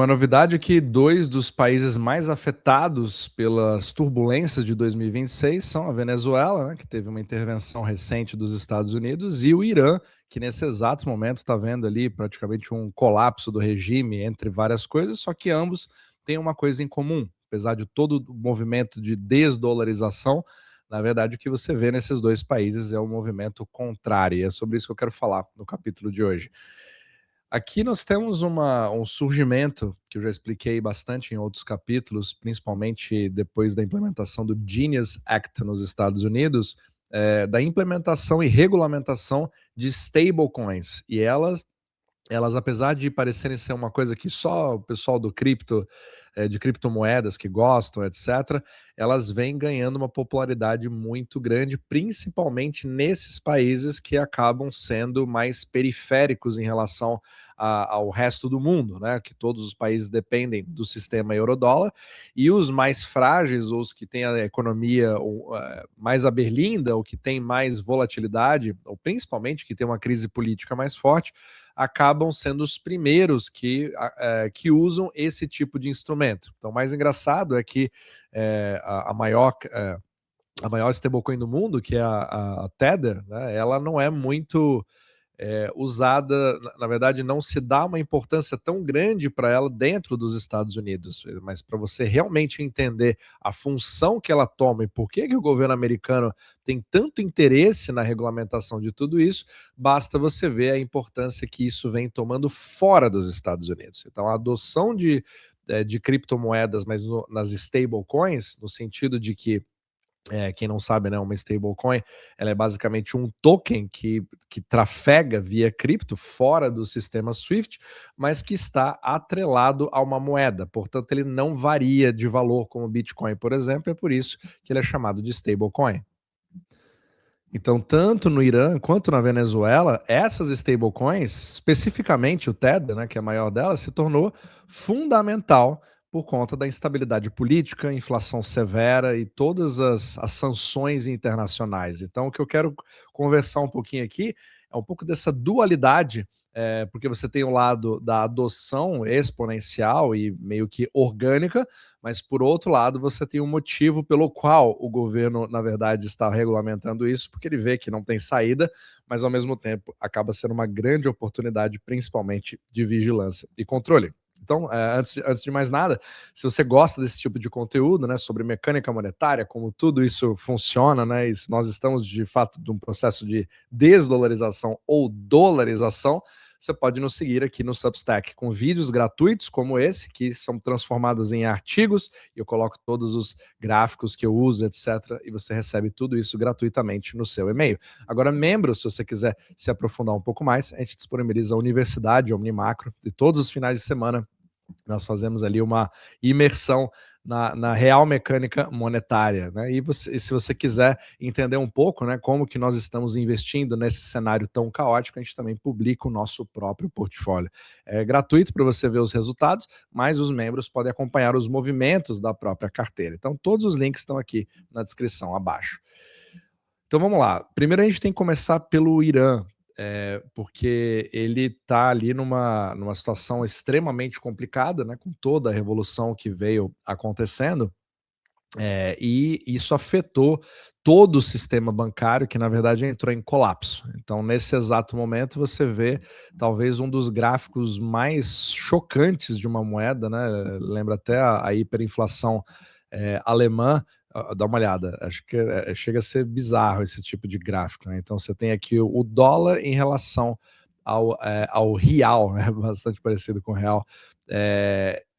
Uma novidade é que dois dos países mais afetados pelas turbulências de 2026 são a Venezuela, né, que teve uma intervenção recente dos Estados Unidos, e o Irã, que nesse exato momento está vendo ali praticamente um colapso do regime, entre várias coisas, só que ambos têm uma coisa em comum. Apesar de todo o movimento de desdolarização, na verdade o que você vê nesses dois países é um movimento contrário, e é sobre isso que eu quero falar no capítulo de hoje. Aqui nós temos um surgimento, que eu já expliquei bastante em outros capítulos, principalmente depois da implementação do Genius Act nos Estados Unidos, da implementação e regulamentação de stablecoins. E elas, apesar de parecerem ser uma coisa que só o pessoal do cripto, de criptomoedas que gostam, etc., elas vêm ganhando uma popularidade muito grande, principalmente nesses países que acabam sendo mais periféricos em relação ao resto do mundo, né? Que todos os países dependem do sistema euro-dólar, e os mais frágeis, ou os que têm a economia mais à berlinda, ou que têm mais volatilidade, ou principalmente que têm uma crise política mais forte, acabam sendo os primeiros que usam esse tipo de instrumento. Então, o mais engraçado é que a maior stablecoin do mundo, que é a Tether, né, ela não é muito usada, na verdade, não se dá uma importância tão grande para ela dentro dos Estados Unidos, mas para você realmente entender a função que ela toma e por que o governo americano tem tanto interesse na regulamentação de tudo isso, basta você ver a importância que isso vem tomando fora dos Estados Unidos. Então, a adoção de criptomoedas, mas nas stablecoins, no sentido de que quem não sabe, né, uma stablecoin, ela é basicamente um token que trafega via cripto fora do sistema SWIFT, mas que está atrelado a uma moeda. Portanto, ele não varia de valor como o Bitcoin, por exemplo, é por isso que ele é chamado de stablecoin. Então, tanto no Irã quanto na Venezuela, essas stablecoins, especificamente o Tether, né, que é a maior delas, se tornou fundamental por conta da instabilidade política, inflação severa e todas as sanções internacionais. Então, o que eu quero conversar um pouquinho aqui é um pouco dessa dualidade, porque você tem o lado da adoção exponencial e meio que orgânica, mas por outro lado você tem um motivo pelo qual o governo, na verdade, está regulamentando isso, porque ele vê que não tem saída, mas ao mesmo tempo acaba sendo uma grande oportunidade, principalmente de vigilância e controle. Então, antes de mais nada, se você gosta desse tipo de conteúdo, né, sobre mecânica monetária, como tudo isso funciona, né, e se nós estamos de fato de um processo de desdolarização ou dolarização, você pode nos seguir aqui no Substack com vídeos gratuitos como esse, que são transformados em artigos, e eu coloco todos os gráficos que eu uso, etc., e você recebe tudo isso gratuitamente no seu e-mail. Agora, membro, se você quiser se aprofundar um pouco mais, a gente disponibiliza a Universidade Omnimacro, e todos os finais de semana nós fazemos ali uma imersão na real mecânica monetária, né? E se você quiser entender um pouco, né, como que nós estamos investindo nesse cenário tão caótico, a gente também publica o nosso próprio portfólio. É gratuito para você ver os resultados, mas os membros podem acompanhar os movimentos da própria carteira. Então, todos os links estão aqui na descrição abaixo. Então vamos lá. Primeiro a gente tem que começar pelo Irã, porque ele está ali numa situação extremamente complicada, né, com toda a revolução que veio acontecendo, e isso afetou todo o sistema bancário, que na verdade entrou em colapso. Então, nesse exato momento, você vê talvez um dos gráficos mais chocantes de uma moeda, né? Lembra até a hiperinflação alemã. Dá uma olhada, acho que chega a ser bizarro esse tipo de gráfico, né? Então, você tem aqui o dólar em relação ao real, né? Bastante parecido com o real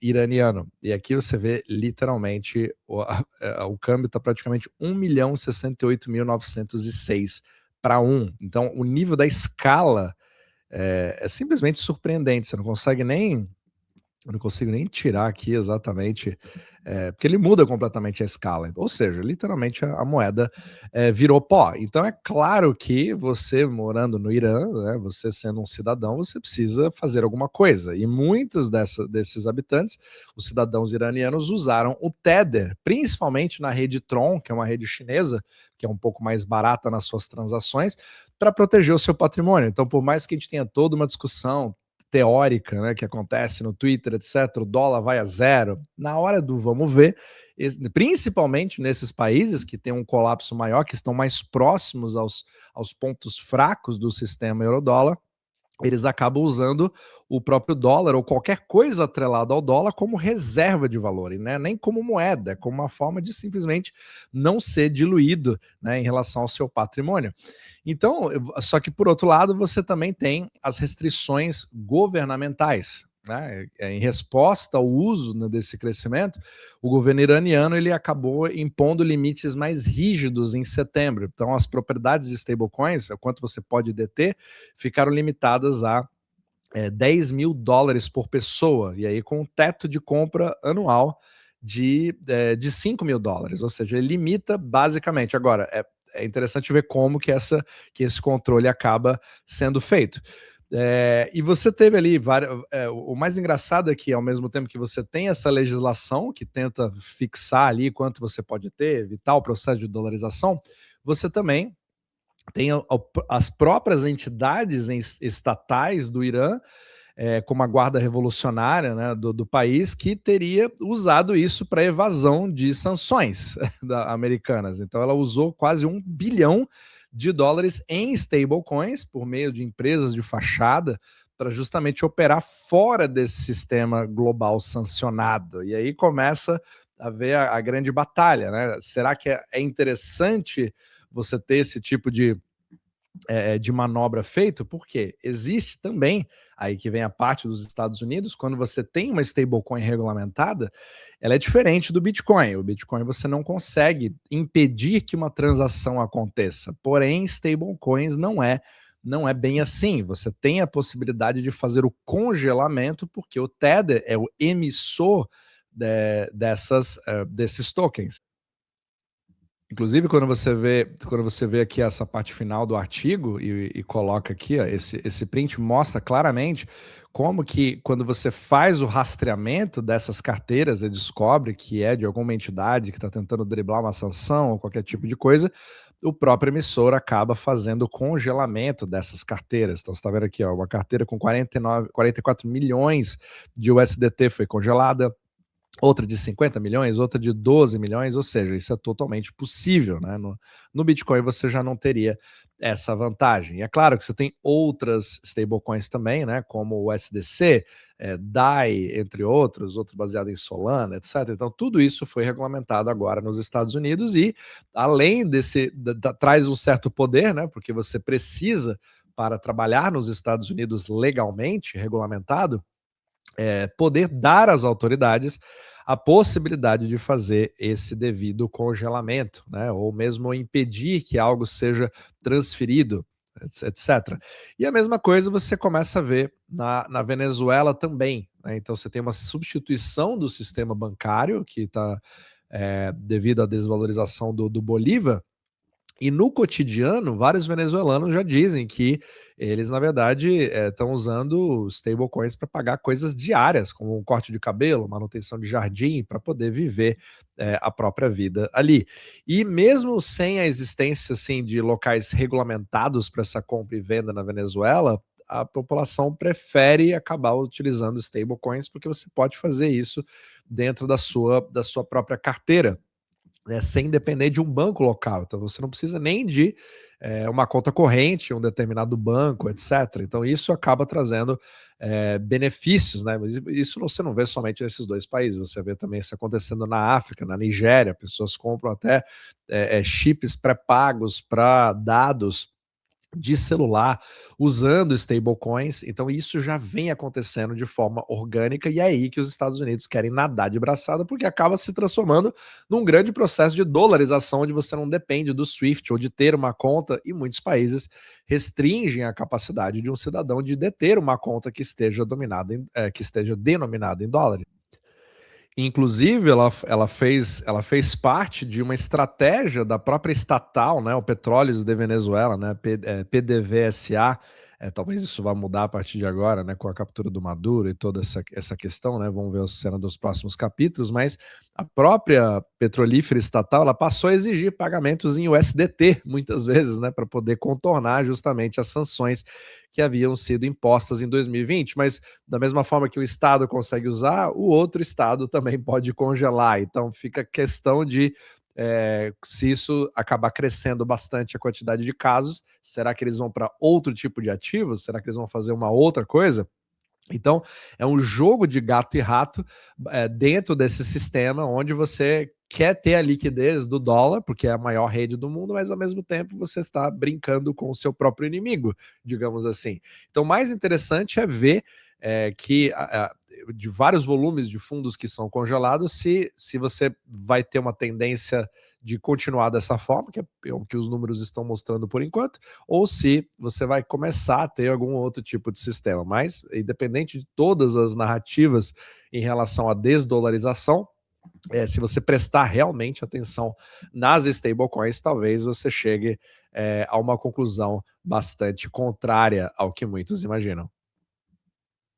iraniano. E aqui você vê literalmente o câmbio está praticamente 1.068.906 para 1. Então, o nível da escala é simplesmente surpreendente. Você não consegue nem. Eu não consigo nem tirar aqui exatamente, porque ele muda completamente a escala. Ou seja, literalmente a moeda virou pó. Então é claro que você morando no Irã, né, você sendo um cidadão, você precisa fazer alguma coisa. E muitos desses habitantes, os cidadãos iranianos, usaram o Tether, principalmente na rede Tron, que é uma rede chinesa, que é um pouco mais barata nas suas transações, para proteger o seu patrimônio. Então, por mais que a gente tenha toda uma discussão, teórica, né, que acontece no Twitter, etc., o dólar vai a zero. Na hora do vamos ver, principalmente nesses países que têm um colapso maior, que estão mais próximos aos pontos fracos do sistema euro-dólar, eles acabam usando o próprio dólar ou qualquer coisa atrelada ao dólar como reserva de valor, e né, nem como moeda, como uma forma de simplesmente não ser diluído, né, em relação ao seu patrimônio. Então, só que por outro lado, você também tem as restrições governamentais. Né, em resposta ao uso, né, desse crescimento, o governo iraniano ele acabou impondo limites mais rígidos em setembro. Então, as propriedades de stablecoins, o quanto você pode deter, ficaram limitadas a $10 mil por pessoa, e aí com um teto de compra anual de $5 mil, ou seja, ele limita basicamente. Agora, é interessante ver como que esse controle acaba sendo feito. E você teve ali o mais engraçado é que, ao mesmo tempo que você tem essa legislação que tenta fixar ali quanto você pode ter, evitar o processo de dolarização, você também tem as próprias entidades estatais do Irã, como a Guarda Revolucionária, né, do país, que teria usado isso para evasão de sanções americanas. Então ela usou quase $1 bilhão em stablecoins por meio de empresas de fachada para justamente operar fora desse sistema global sancionado. E aí começa a ver a grande batalha, né? Será que é interessante você ter esse tipo de manobra feito? Porque existe também, aí que vem a parte dos Estados Unidos, quando você tem uma stablecoin regulamentada, ela é diferente do Bitcoin. O Bitcoin você não consegue impedir que uma transação aconteça, porém stablecoins não é bem assim. Você tem a possibilidade de fazer o congelamento, porque o Tether é o emissor desses tokens. Inclusive, quando você vê aqui essa parte final do artigo e coloca aqui, ó, esse print mostra claramente como que, quando você faz o rastreamento dessas carteiras e descobre que é de alguma entidade que está tentando driblar uma sanção ou qualquer tipo de coisa, o próprio emissor acaba fazendo o congelamento dessas carteiras. Então, você está vendo aqui, ó, uma carteira com 44 milhões de USDT foi congelada, outra de 50 milhões, outra de 12 milhões, ou seja, isso é totalmente possível, né? No Bitcoin você já não teria essa vantagem. E é claro que você tem outras stablecoins também, né? Como o USDC, DAI, entre outros baseados em Solana, etc. Então tudo isso foi regulamentado agora nos Estados Unidos e, além traz um certo poder, né? Porque você precisa, para trabalhar nos Estados Unidos legalmente, regulamentado, poder dar às autoridades a possibilidade de fazer esse devido congelamento, né? Ou mesmo impedir que algo seja transferido, etc. E a mesma coisa você começa a ver na Venezuela também, né? Então você tem uma substituição do sistema bancário que está devido à desvalorização do Bolívar. E no cotidiano, vários venezuelanos já dizem que eles, na verdade, estão usando stablecoins para pagar coisas diárias, como um corte de cabelo, manutenção de jardim, para poder viver a própria vida ali. E mesmo sem a existência assim, de locais regulamentados para essa compra e venda na Venezuela, a população prefere acabar utilizando stablecoins porque você pode fazer isso dentro da sua própria carteira, né, sem depender de um banco local. Então você não precisa nem de uma conta corrente em um determinado banco, etc. Então isso acaba trazendo benefícios, né? Isso você não vê somente nesses dois países, você vê também isso acontecendo na África, na Nigéria, pessoas compram até chips pré-pagos para dados de celular usando stablecoins. Então isso já vem acontecendo de forma orgânica, e é aí que os Estados Unidos querem nadar de braçada, porque acaba se transformando num grande processo de dolarização, onde você não depende do SWIFT ou de ter uma conta, e muitos países restringem a capacidade de um cidadão de deter uma conta que esteja denominada em dólares. Inclusive, ela fez parte de uma estratégia da própria estatal, né, o Petróleos de Venezuela, né, PDVSA, Talvez isso vá mudar a partir de agora, né, com a captura do Maduro e toda essa questão, né, vamos ver a cena dos próximos capítulos, mas a própria petrolífera estatal, ela passou a exigir pagamentos em USDT, muitas vezes, né, para poder contornar justamente as sanções que haviam sido impostas em 2020, mas da mesma forma que o Estado consegue usar, o outro Estado também pode congelar, então fica a questão de se isso acabar crescendo bastante a quantidade de casos, será que eles vão para outro tipo de ativos? Será que eles vão fazer uma outra coisa? Então, é um jogo de gato e rato dentro desse sistema, onde você quer ter a liquidez do dólar, porque é a maior rede do mundo, mas ao mesmo tempo você está brincando com o seu próprio inimigo, digamos assim. Então, o mais interessante é ver que de vários volumes de fundos que são congelados, se você vai ter uma tendência de continuar dessa forma, que é o que os números estão mostrando por enquanto, ou se você vai começar a ter algum outro tipo de sistema. Mas, independente de todas as narrativas em relação à desdolarização, se você prestar realmente atenção nas stablecoins, talvez você chegue a uma conclusão bastante contrária ao que muitos imaginam.